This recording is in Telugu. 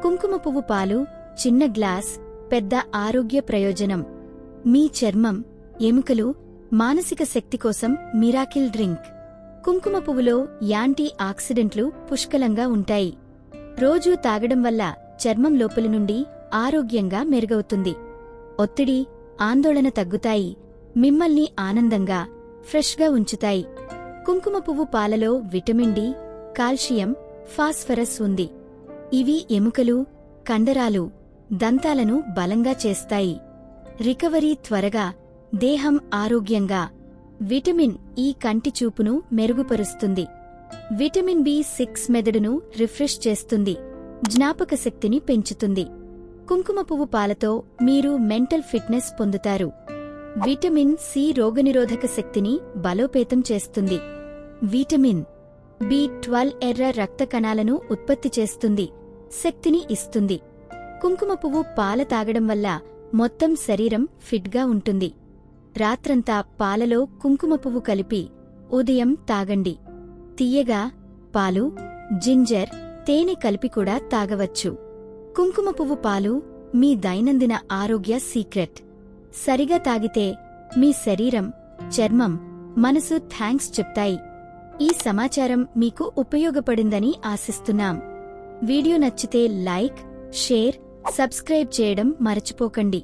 కుంకుమ పువ్వు పాలు చిన్న గ్లాస్ పెద్ద ఆరోగ్య ప్రయోజనం. మీ చర్మం, ఎముకలు, మానసిక శక్తి కోసం మిరాకిల్ డ్రింక్. కుంకుమ పువ్వులో యాంటీ ఆక్సిడెంట్లు పుష్కలంగా ఉంటాయి. రోజూ తాగడం వల్ల చర్మం లోపలి నుండి ఆరోగ్యంగా మెరుగవుతుంది. ఒత్తిడి, ఆందోళన తగ్గుతాయి, మిమ్మల్ని ఆనందంగా, ఫ్రెష్గా ఉంచుతాయి. కుంకుమ పువ్వు పాలలో విటమిన్ డి, కాల్షియం, ఫాస్ఫరస్ ఉంది. ఇవి ఎముకలు, కండరాలు, దంతాలను బలంగా చేస్తాయి. రికవరీ త్వరగా, దేహం ఆరోగ్యంగా. విటమిన్ ఈ కంటి చూపును మెరుగుపరుస్తుంది. విటమిన్ బి6 మెదడును రిఫ్రెష్ చేస్తుంది, జ్ఞాపకశక్తిని పెంచుతుంది. కుంకుమ పువ్వు పాలతో మీరు మెంటల్ ఫిట్నెస్ పొందుతారు. విటమిన్ సి రోగనిరోధక శక్తిని బలోపేతం చేస్తుంది. విటమిన్ బి12 ఎర్ర రక్త కణాలను ఉత్పత్తి చేస్తుంది, శక్తిని ఇస్తుంది. కుంకుమ పువ్వు పాల తాగడం వల్ల మొత్తం శరీరం ఫిట్గా ఉంటుంది. రాత్రంతా పాలలో కుంకుమ పువ్వు కలిపి ఉదయం తాగండి. తియ్యగా పాలు, జింజర్, తేనె కలిపి కూడా తాగవచ్చు. కుంకుమ పువ్వు పాలు మీ దైనందిన ఆరోగ్య సీక్రెట్. సరిగా తాగితే మీ శరీరం, చర్మం, మనసు థ్యాంక్స్ చెప్తాయి. ఈ సమాచారం మీకు ఉపయోగపడిందని ఆశిస్తున్నాం. వీడియో నచ్చితే లైక్, షేర్, సబ్స్క్రైబ్ చేయడం మరచిపోకండి.